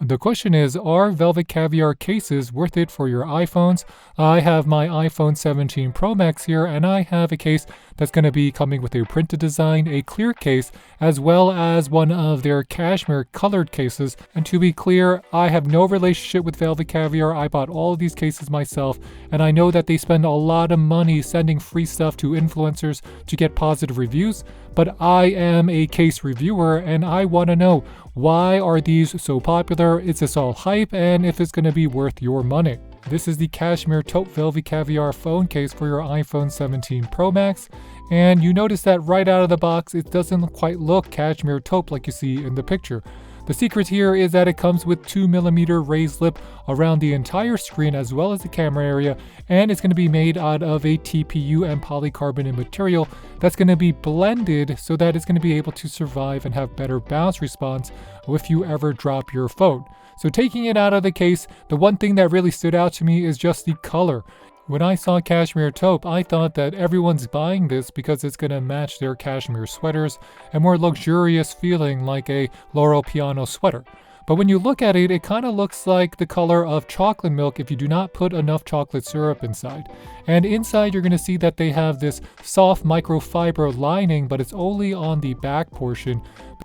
The question is, are Velvet Caviar cases worth it for your iPhones? I have my iPhone 17 Pro Max here, and I have a case that's going to be coming with a printed design, a clear case, as well as one of their Cashmere colored cases. And to be clear, I have no relationship with Velvet Caviar. I bought all of these cases myself, and I know that they spend a lot of money sending free stuff to influencers to get positive reviews. But I am a case reviewer, and I want to know, why are these so popular? Is this all hype? And if it's going to be worth your money? This is the Cashmere Taupe Velvet Caviar phone case for your iPhone 17 Pro Max. And you notice that right out of the box, it doesn't quite look Cashmere Taupe like you see in the picture. The secret here is that it comes with 2mm raised lip around the entire screen as well as the camera area, and it's going to be made out of a TPU and polycarbonate material that's going to be blended so that it's going to be able to survive and have better bounce response if you ever drop your phone. So taking it out of the case, the one thing that really stood out to me is just the color. When I saw Cashmere Taupe, I thought that everyone's buying this because it's going to match their cashmere sweaters, a more luxurious feeling like a Loro Piano sweater. But when you look at it, it kind of looks like the color of chocolate milk if you do not put enough chocolate syrup inside. And inside you're going to see that they have this soft microfiber lining, but it's only on the back portion.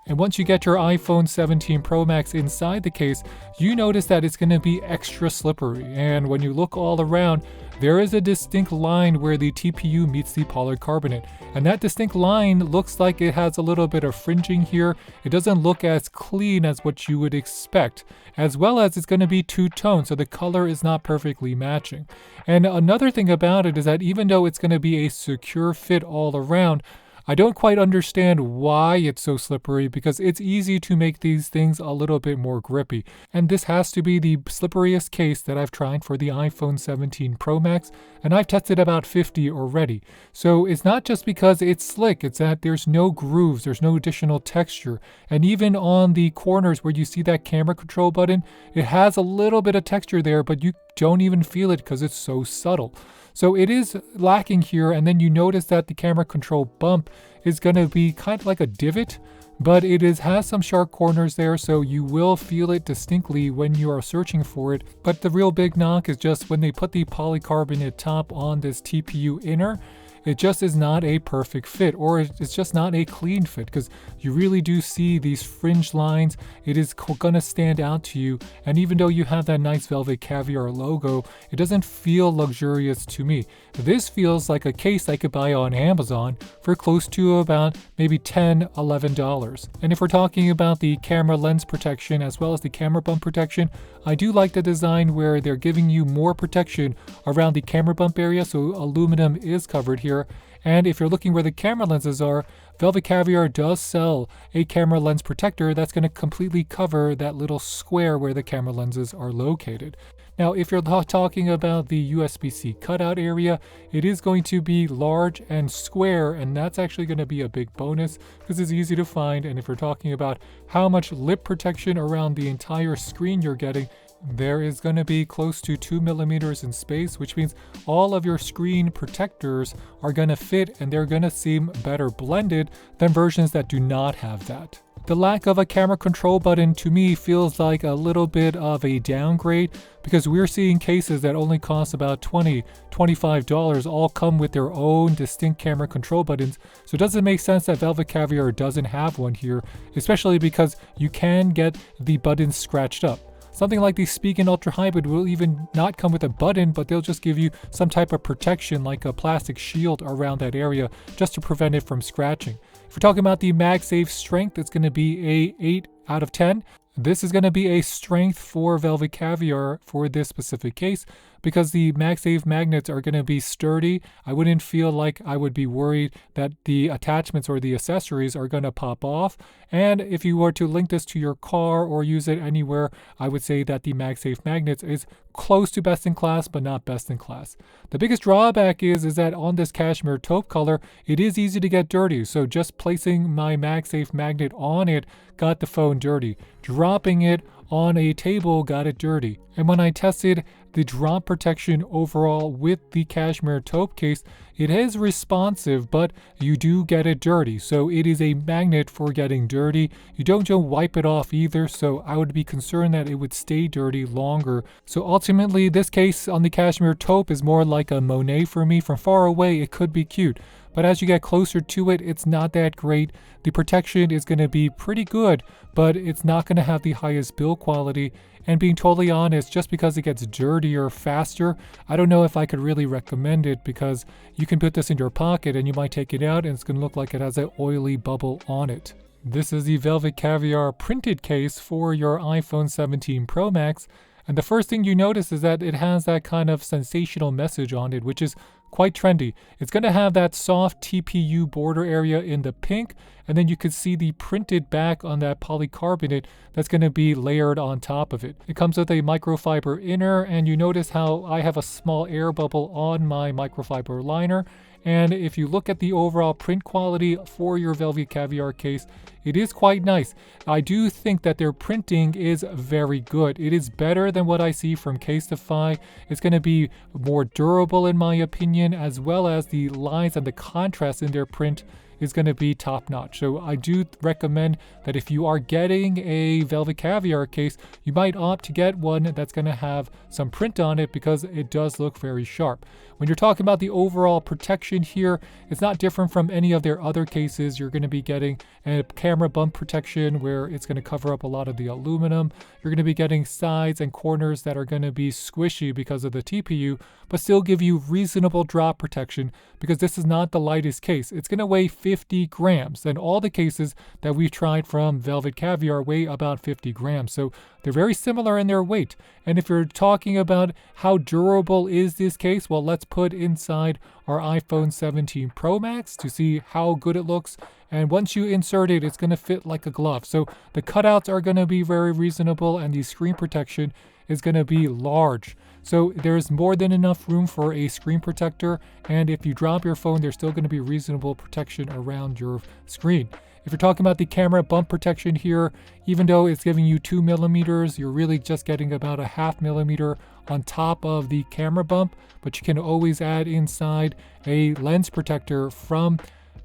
And once you get your iPhone 17 Pro Max inside the case, you notice that it's going to be extra slippery. And when you look all around, there is a distinct line where the TPU meets the polycarbonate. And that distinct line looks like it has a little bit of fringing here. It doesn't look as clean as what you would expect, as well as it's going to be two-tone, so the color is not perfectly matching. And another thing about it is that even though it's going to be a secure fit all around, I don't quite understand why it's so slippery, because it's easy to make these things a little bit more grippy. And this has to be the slipperiest case that I've tried for the iPhone 17 Pro Max, and I've tested about 50 already. So it's not just because it's slick, it's that there's no grooves, there's no additional texture. And even on the corners where you see that camera control button, it has a little bit of texture there, but you don't even feel it because it's so subtle. So it is lacking here, and then you notice that the camera control bump is going to be kind of like a divot, but it has some sharp corners there, so you will feel it distinctly when you are searching for it. But the real big knock is just when they put the polycarbonate top on this TPU inner, it just is not a perfect fit, or it's just not a clean fit, because you really do see these fringe lines. It is gonna stand out to you, and even though you have that nice Velvet Caviar logo, it doesn't feel luxurious to me. This feels like a case I could buy on Amazon for close to about maybe $10, $11. And if we're talking about the camera lens protection as well as the camera bump protection, I do like the design where they're giving you more protection around the camera bump area, so aluminum is covered here. And if you're looking where the camera lenses are, Velvet Caviar does sell a camera lens protector that's going to completely cover that little square where the camera lenses are located. Now, if you're talking about the USB-C cutout area, it is going to be large and square, and that's actually going to be a big bonus because it's easy to find. And if you're talking about how much lip protection around the entire screen you're getting, there is going to be close to 2mm in space, which means all of your screen protectors are going to fit, and they're going to seem better blended than versions that do not have that. The lack of a camera control button to me feels like a little bit of a downgrade, because we're seeing cases that only cost about $20, $25 all come with their own distinct camera control buttons. So it doesn't make sense that Velvet Caviar doesn't have one here, especially because you can get the buttons scratched up. Something like the Spigen Ultra Hybrid will even not come with a button, but they'll just give you some type of protection like a plastic shield around that area just to prevent it from scratching. If we're talking about the MagSafe strength, it's going to be a 8 out of 10. This is going to be a strength for Velvet Caviar for this specific case, because the MagSafe magnets are going to be sturdy. I wouldn't feel like I would be worried that the attachments or the accessories are going to pop off. And if you were to link this to your car or use it anywhere, I would say that the MagSafe magnets is close to best in class, but not best in class. The biggest drawback is that on this Cashmere taupe color, it is easy to get dirty. So just placing my MagSafe magnet on it got the phone dirty. Dropping it on a table got it dirty. And when I tested the drop protection overall with the Cashmere taupe case. It is responsive, but you do get it dirty. So it is a magnet for getting dirty. You don't just wipe it off either, so I would be concerned that it would stay dirty longer. So ultimately, this case on the Cashmere taupe is more like a Monet for me. From far away, it could be cute, but as you get closer to it, it's not that great. The protection is going to be pretty good, but it's not going to have the highest build quality. And being totally honest, just because it gets dirtier faster, I don't know if I could really recommend it, because you can put this in your pocket and you might take it out and it's going to look like it has an oily bubble on it. This is the Velvet Caviar printed case for your iPhone 17 Pro Max. And the first thing you notice is that it has that kind of sensational message on it, which is quite trendy. It's going to have that soft TPU border area in the pink, and then you can see the printed back on that polycarbonate that's going to be layered on top of it. It comes with a microfiber inner, and you notice how I have a small air bubble on my microfiber liner. And if you look at the overall print quality for your Velvet Caviar case, it is quite nice. I do think that their printing is very good. It is better than what I see from Casetify. It's going to be more durable in my opinion, as well as the lines and the contrast in their print is going to be top notch. So I do recommend that if you are getting a Velvet Caviar case, you might opt to get one that's going to have some print on it, because it does look very sharp. When you're talking about the overall protection here, it's not different from any of their other cases. You're going to be getting a camera bump protection where it's going to cover up a lot of the aluminum. You're going to be getting sides and corners that are going to be squishy because of the TPU, but still give you reasonable drop protection, because this is not the lightest case. It's going to weigh 50 grams, and all the cases that we've tried from Velvet Caviar weigh about 50 grams. So they're very similar in their weight. And if you're talking about how durable is this case, well, let's put inside our iPhone 17 Pro Max to see how good it looks. And once you insert it, it's going to fit like a glove. So the cutouts are going to be very reasonable, and the screen protection is going to be large. So there's more than enough room for a screen protector, and if you drop your phone, there's still going to be reasonable protection around your screen. If you're talking about the camera bump protection here, even though it's giving you 2 millimeters, you're really just getting about a 0.5 millimeter on top of the camera bump, but you can always add inside a lens protector from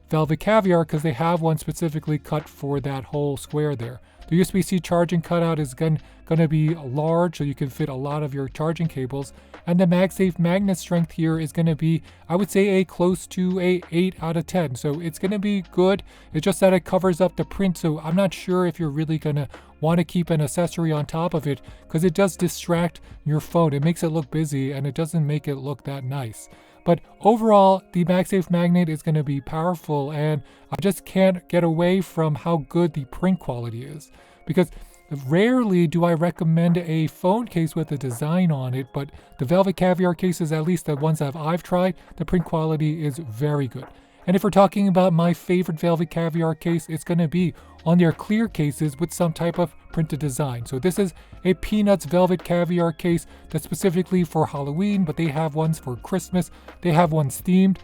Velvet Caviar, because they have one specifically cut for that whole square there. The USB-C charging cutout is going to be large, so you can fit a lot of your charging cables. And the MagSafe magnet strength here is going to be, I would say, a close to a 8 out of 10. So it's going to be good. It's just that it covers up the print, so I'm not sure if you're really going to want to keep an accessory on top of it, because it does distract your phone. It makes it look busy, and it doesn't make it look that nice. But overall, the MagSafe magnet is going to be powerful, and I just can't get away from how good the print quality is, because rarely do I recommend a phone case with a design on it, but the Velvet Caviar cases, at least the ones that I've tried, the print quality is very good. And if we're talking about my favorite Velvet Caviar case, it's going to be on their clear cases with some type of printed design. So this is a Peanuts Velvet Caviar case that's specifically for Halloween, but they have ones for Christmas. They have ones themed,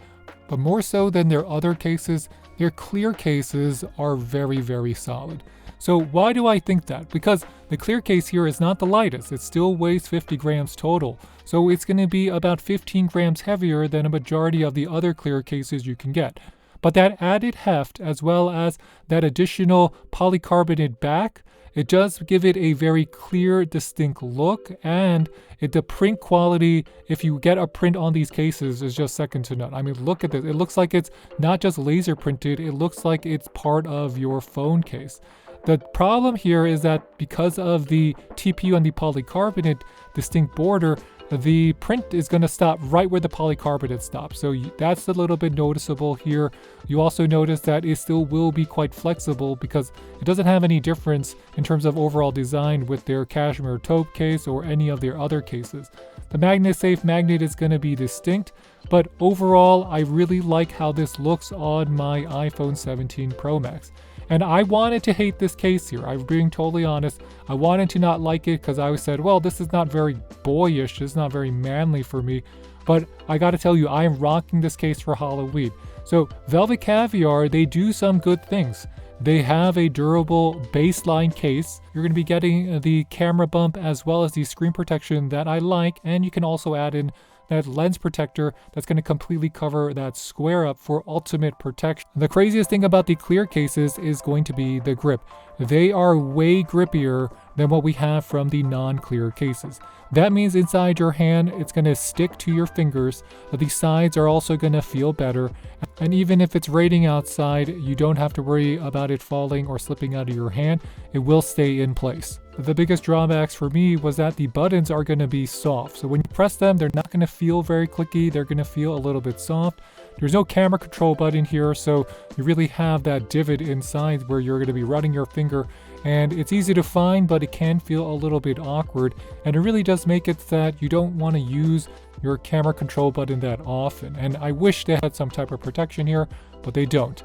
but more so than their other cases, their clear cases are very, very solid. So why do I think that? Because the clear case here is not the lightest. It still weighs 50 grams total. So it's going to be about 15 grams heavier than a majority of the other clear cases you can get. But that added heft, as well as that additional polycarbonate back, it does give it a very clear, distinct look, and the print quality, if you get a print on these cases, is just second to none. I mean, look at this. It looks like it's not just laser printed, it looks like it's part of your phone case. The problem here is that because of the TPU and the polycarbonate distinct border, the print is going to stop right where the polycarbonate stops. So that's a little bit noticeable here. You also notice that it still will be quite flexible, because it doesn't have any difference in terms of overall design with their Cashmere taupe case or any of their other cases. The MagSafe magnet is going to be distinct, but overall I really like how this looks on my iPhone 17 Pro Max. And I wanted to hate this case here. I'm being totally honest. I wanted to not like it because I said, well, this is not very boyish. It's not very manly for me. But I got to tell you, I am rocking this case for Halloween. So Velvet Caviar, they do some good things. They have a durable baseline case. You're going to be getting the camera bump as well as the screen protection that I like, and you can also add in that lens protector that's going to completely cover that square up for ultimate protection. The craziest thing about the clear cases is going to be the grip. They are way grippier than what we have from the non-clear cases. That means inside your hand, it's going to stick to your fingers. The sides are also going to feel better. And even if it's raining outside, you don't have to worry about it falling or slipping out of your hand. It will stay in place. The biggest drawbacks for me was that the buttons are going to be soft. So when you press them, they're not going to feel very clicky. They're going to feel a little bit soft. There's no camera control button here, so you really have that divot inside where you're going to be running your finger. And it's easy to find, but it can feel a little bit awkward. And it really does make it that you don't want to use your camera control button that often. And I wish they had some type of protection here, but they don't.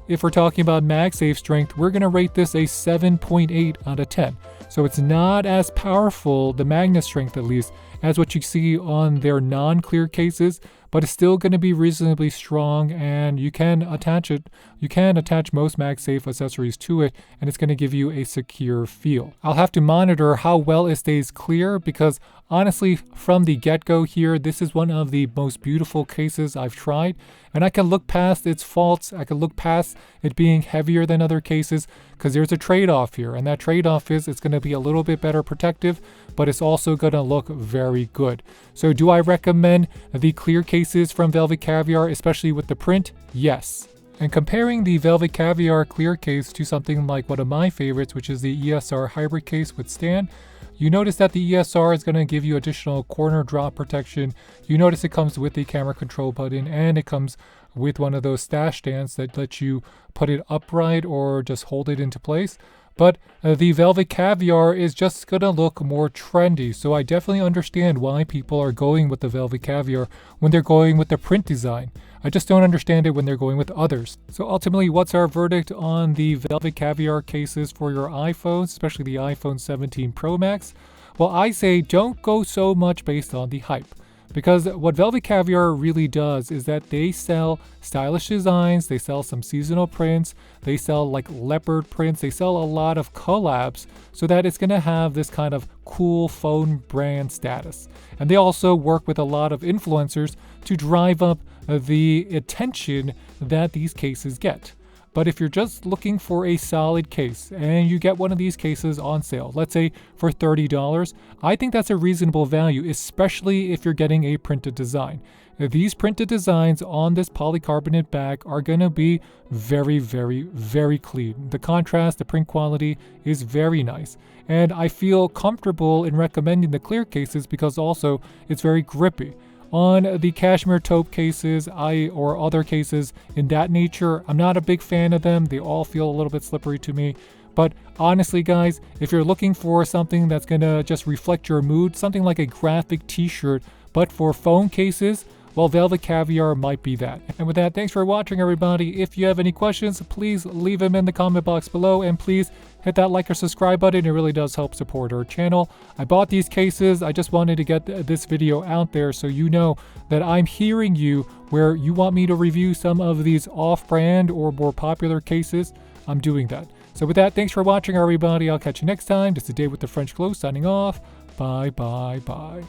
If we're talking about MagSafe strength, we're going to rate this a 7.8 out of 10. So it's not as powerful, the magnet strength at least, as what you see on their non-clear cases, but it's still going to be reasonably strong, and you can attach it. You can attach most MagSafe accessories to it, and it's going to give you a secure feel. I'll have to monitor how well it stays clear, because honestly, from the get-go here, this is one of the most beautiful cases I've tried, and I can look past its faults. I can look past it being heavier than other cases, because there's a trade-off here, and that trade-off is it's going to be a little bit better protective, but it's also going to look very good. So do I recommend the clear cases from Velvet Caviar, especially with the print? Yes. And comparing the Velvet Caviar clear case to something like one of my favorites, which is the ESR hybrid case with stand, you notice that the ESR is going to give you additional corner drop protection. You notice it comes with the camera control button, and it comes with one of those stash stands that let you put it upright or just hold it into place. But the Velvet Caviar is just going to look more trendy. So I definitely understand why people are going with the Velvet Caviar when they're going with the print design. I just don't understand it when they're going with others. So ultimately, what's our verdict on the Velvet Caviar cases for your iPhones, especially the iPhone 17 Pro Max? Well, I say don't go so much based on the hype. Because what Velvet Caviar really does is that they sell stylish designs, they sell some seasonal prints, they sell like leopard prints, they sell a lot of collabs so that it's going to have this kind of cool phone brand status. And they also work with a lot of influencers to drive up the attention that these cases get. But if you're just looking for a solid case and you get one of these cases on sale, let's say for $30, I think that's a reasonable value, especially if you're getting a printed design. These printed designs on this polycarbonate bag are going to be very, very, very clean. The contrast, the print quality is very nice. And I feel comfortable in recommending the clear cases because also it's very grippy. On the Cashmere taupe cases, or other cases in that nature, I'm not a big fan of them. They all feel a little bit slippery to me. But honestly, guys, if you're looking for something that's going to just reflect your mood, something like a graphic t-shirt, but for phone cases, well, Velvet Caviar might be that. And with that, thanks for watching, everybody. If you have any questions, please leave them in the comment box below, and please hit that like or subscribe button. It really does help support our channel. I bought these cases. I just wanted to get this video out there so you know that I'm hearing you where you want me to review some of these off-brand or more popular cases. I'm doing that. So with that, thanks for watching, everybody. I'll catch you next time. This is Dave with the French Glow signing off. Bye, bye, bye.